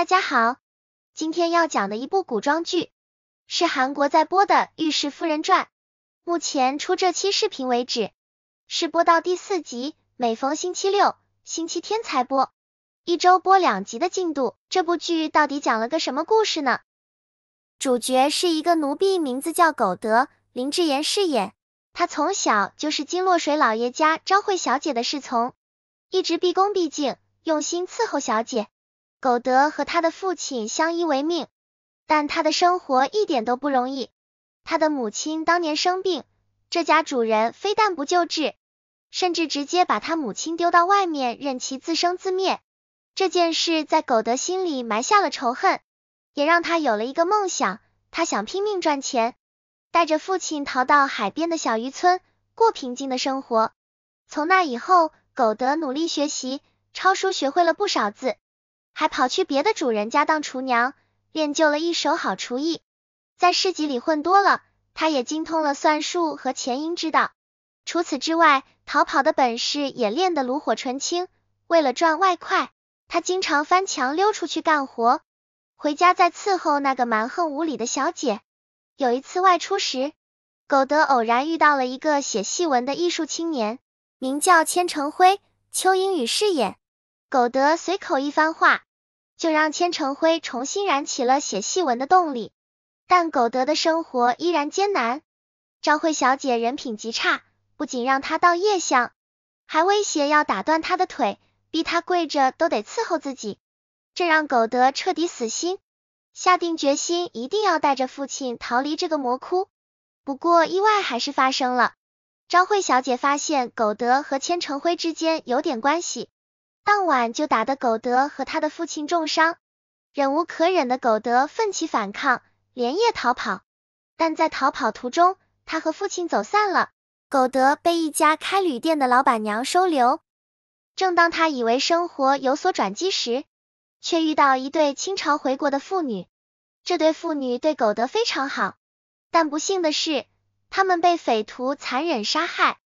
大家好，今天要讲的一部古装剧是韩国在播的《御史夫人传》，目前出这期视频为止是播到第4集，每逢星期六、星期天才播，一周播2集的进度。这部剧到底讲了个什么故事呢？主角是一个奴婢，名字叫苟德，林智妍饰演。他从小就是金洛水老爷家昭惠小姐的侍从，一直毕恭毕敬，用心伺候小姐。苟德和他的父亲相依为命，但他的生活一点都不容易。他的母亲当年生病，这家主人非但不救治，甚至直接把他母亲丢到外面，任其自生自灭。这件事在苟德心里埋下了仇恨，也让他有了一个梦想，他想拼命赚钱，带着父亲逃到海边的小渔村，过平静的生活。从那以后，苟德努力学习，抄书学会了不少字，还跑去别的主人家当厨娘，练就了一手好厨艺。在市集里混多了，他也精通了算术和钱银之道。除此之外，逃跑的本事也练得炉火纯青。为了赚外快，他经常翻墙溜出去干活，回家再伺候那个蛮横无理的小姐。有一次外出时，苟德偶然遇到了一个写戏文的艺术青年，名叫千成辉，邱英宇饰演。苟德随口一番话，就让千成辉重新燃起了写戏文的动力。但苟德的生活依然艰难，昭惠小姐人品极差，不仅让他到夜巷，还威胁要打断他的腿，逼他跪着都得伺候自己。这让苟德彻底死心，下定决心一定要带着父亲逃离这个魔窟。不过意外还是发生了，昭惠小姐发现苟德和千成辉之间有点关系，当晚就打得苟德和他的父亲重伤。忍无可忍的苟德奋起反抗，连夜逃跑。但在逃跑途中，他和父亲走散了，苟德被一家开旅店的老板娘收留。正当他以为生活有所转机时，却遇到一对清朝回国的妇女。这对妇女对苟德非常好，但不幸的是，他们被匪徒残忍杀害。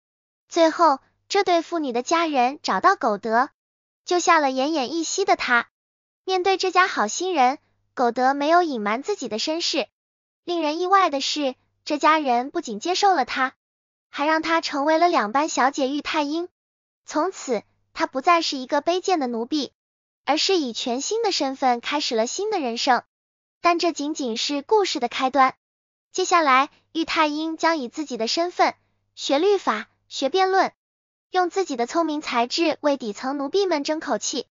最后，这对妇女的家人找到苟德，救下了奄奄一息的他。面对这家好心人，苟德没有隐瞒自己的身世。令人意外的是，这家人不仅接受了他，还让他成为了2班小姐玉太英。从此，他不再是一个卑贱的奴婢，而是以全新的身份开始了新的人生。但这仅仅是故事的开端。接下来，玉太英将以自己的身份学律法、学辩论，用自己的聪明才智为底层奴婢们争口气。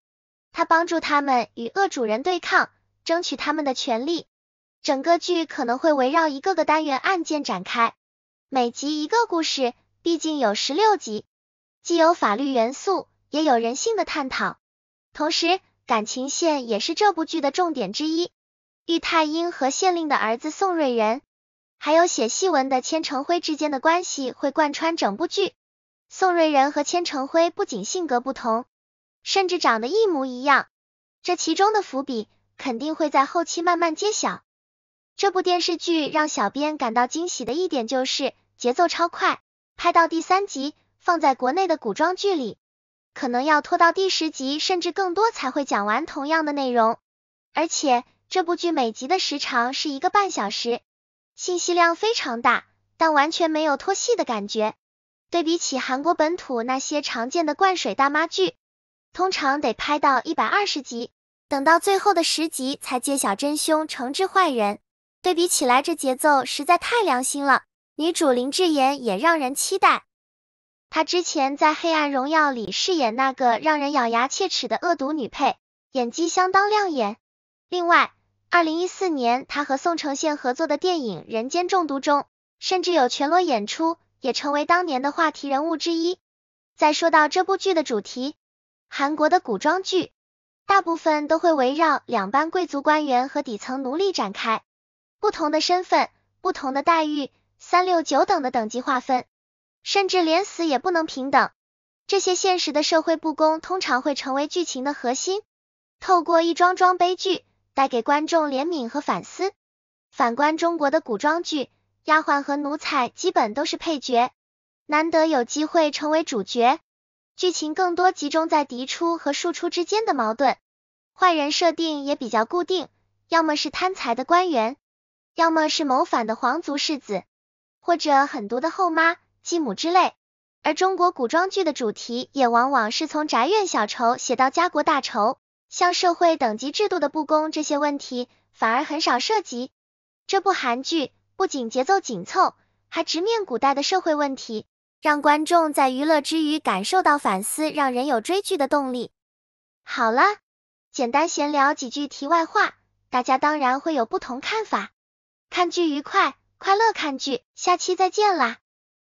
他帮助他们与恶主人对抗，争取他们的权利。整个剧可能会围绕一个个单元案件展开，每集一个故事，毕竟有16集，既有法律元素，也有人性的探讨。同时，感情线也是这部剧的重点之一。玉太英和县令的儿子宋瑞仁，还有写戏文的千成辉之间的关系会贯穿整部剧。宋瑞仁和千成辉不仅性格不同，甚至长得一模一样，这其中的伏笔肯定会在后期慢慢揭晓。这部电视剧让小编感到惊喜的一点就是节奏超快，拍到第3集，放在国内的古装剧里，可能要拖到第10集甚至更多才会讲完同样的内容。而且这部剧每集的时长是1个半小时，信息量非常大，但完全没有拖戏的感觉。对比起韩国本土那些常见的灌水大妈剧，通常得拍到120集，等到最后的10集才揭晓真凶，惩治坏人。对比起来，这节奏实在太良心了。女主林智妍也让人期待，她之前在《黑暗荣耀》里饰演那个让人咬牙切齿的恶毒女配，演技相当亮眼。另外，2014年她和宋承宪合作的电影《人间中毒》中，甚至有全裸演出，也成为当年的话题人物之一。再说到这部剧的主题，韩国的古装剧大部分都会围绕2班贵族官员和底层奴隶展开，不同的身份、不同的待遇、369等的等级划分，甚至连死也不能平等。这些现实的社会不公通常会成为剧情的核心，透过一桩桩悲剧带给观众怜悯和反思。反观中国的古装剧，丫鬟和奴才基本都是配角，难得有机会成为主角，剧情更多集中在嫡出和庶出之间的矛盾。坏人设定也比较固定，要么是贪财的官员，要么是谋反的皇族世子，或者狠毒的后妈、继母之类。而中国古装剧的主题也往往是从宅院小仇写到家国大仇，像社会等级制度的不公这些问题反而很少涉及。这部韩剧不仅节奏紧凑，还直面古代的社会问题，让观众在娱乐之余感受到反思，让人有追剧的动力。好了，简单闲聊几句题外话，大家当然会有不同看法。看剧愉快，快乐看剧，下期再见啦！